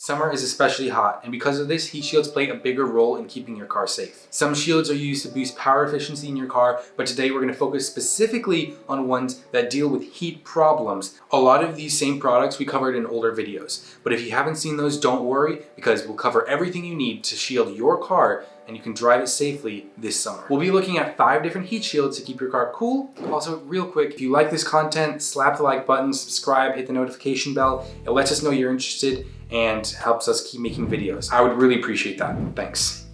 Summer is especially hot, and because of this, heat shields play a bigger role in keeping your car safe. Some shields are used to boost power efficiency in your car, but today we're going to focus specifically on ones that deal with heat problems. A lot of these same products we covered in older videos, but if you haven't seen those, don't worry, because we'll cover everything you need to shield your car and you can drive it safely this summer. We'll be looking at 5 different heat shields to keep your car cool. Also, real quick, if you like this content, slap the like button, subscribe, hit the notification bell. It lets us know you're interested and helps us keep making videos. I would really appreciate that. Thanks.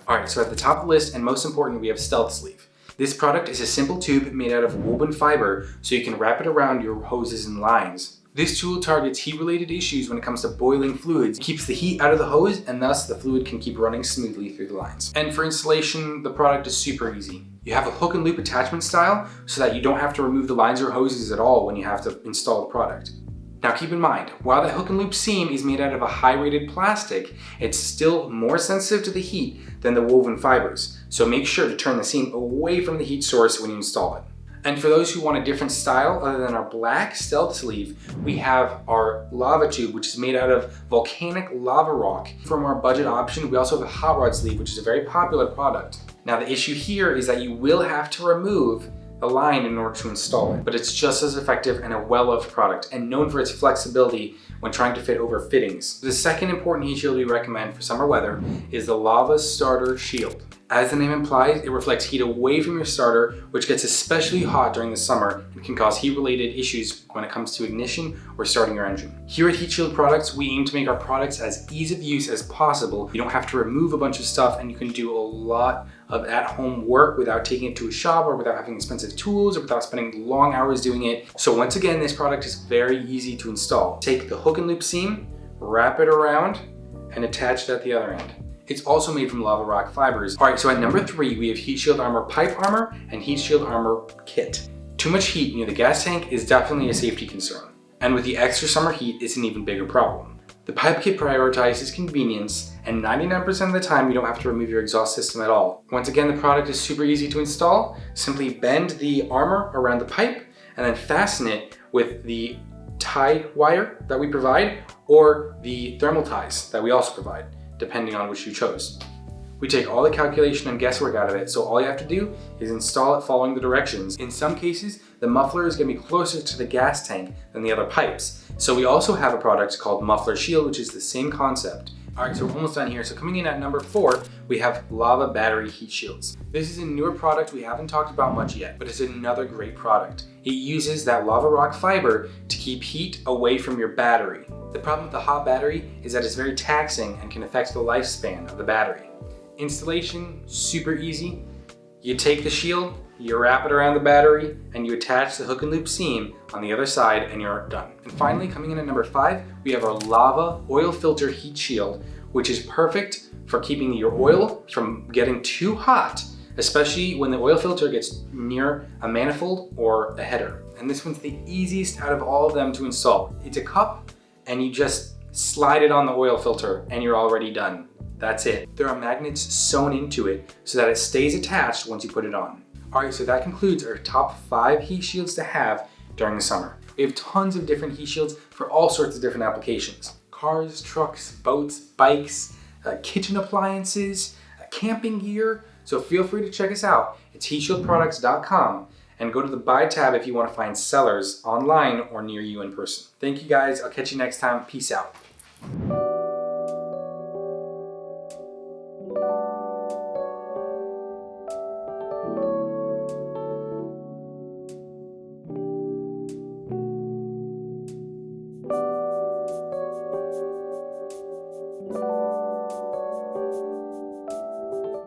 All right, so at the top of the list, and most important, we have Stealth Sleeve. This product is a simple tube made out of woven fiber, so you can wrap it around your hoses and lines. This tool targets heat-related issues when it comes to boiling fluids. It keeps the heat out of the hose, and thus the fluid can keep running smoothly through the lines. And for installation, the product is super easy. You have a hook and loop attachment style so that you don't have to remove the lines or hoses at all when you have to install the product. Now keep in mind, while the hook and loop seam is made out of a high-rated plastic, it's still more sensitive to the heat than the woven fibers. So make sure to turn the seam away from the heat source when you install it. And for those who want a different style other than our black Stealth Sleeve, we have our lava tube, which is made out of volcanic lava rock. From our budget option, we also have a hot rod sleeve, which is a very popular product. Now the issue here is that you will have to remove the line in order to install it, but it's just as effective and a well-loved product and known for its flexibility when trying to fit over fittings. The second important heat shield we recommend for summer weather is the Lava Starter Shield. As the name implies, it reflects heat away from your starter, which gets especially hot during the summer and can cause heat-related issues when it comes to ignition or starting your engine. Here at Heatshield Products, we aim to make our products as ease of use as possible. You don't have to remove a bunch of stuff, and you can do a lot of at-home work without taking it to a shop or without having expensive tools or without spending long hours doing it. So once again, this product is very easy to install. Take the hook and loop seam, wrap it around, and attach it at the other end. It's also made from lava rock fibers. All right, so at number 3, we have Heat Shield Armor Pipe Armor and Heat Shield Armor Kit. Too much heat near the gas tank is definitely a safety concern. And with the extra summer heat, it's an even bigger problem. The pipe kit prioritizes convenience, and 99% of the time, you don't have to remove your exhaust system at all. Once again, the product is super easy to install. Simply bend the armor around the pipe and then fasten it with the tie wire that we provide or the thermal ties that we also provide, depending on which you chose. We take all the calculation and guesswork out of it, so all you have to do is install it following the directions. In some cases, the muffler is going to be closer to the gas tank than the other pipes. So we also have a product called Muffler Shield, which is the same concept. All right, so we're almost done here. So coming in at number 4, we have Lava Battery Heat Shields. This is a newer product we haven't talked about much yet, but it's another great product. It uses that lava rock fiber to keep heat away from your battery. The problem with the hot battery is that it's very taxing and can affect the lifespan of the battery. Installation, super easy. You take the shield, you wrap it around the battery, and you attach the hook and loop seam on the other side, and you're done. And finally, coming in at number 5, we have our Lava Oil Filter Heat Shield, which is perfect for keeping your oil from getting too hot, especially when the oil filter gets near a manifold or a header. And this one's the easiest out of all of them to install. It's a cup, and you just slide it on the oil filter, and you're already done. That's it. There are magnets sewn into it so that it stays attached once you put it on. All right, so that concludes our top 5 heat shields to have during the summer. We have tons of different heat shields for all sorts of different applications. Cars, trucks, boats, bikes, kitchen appliances, camping gear. So feel free to check us out. It's heatshieldproducts.com and go to the buy tab if you want to find sellers online or near you in person. Thank you guys. I'll catch you next time. Peace out.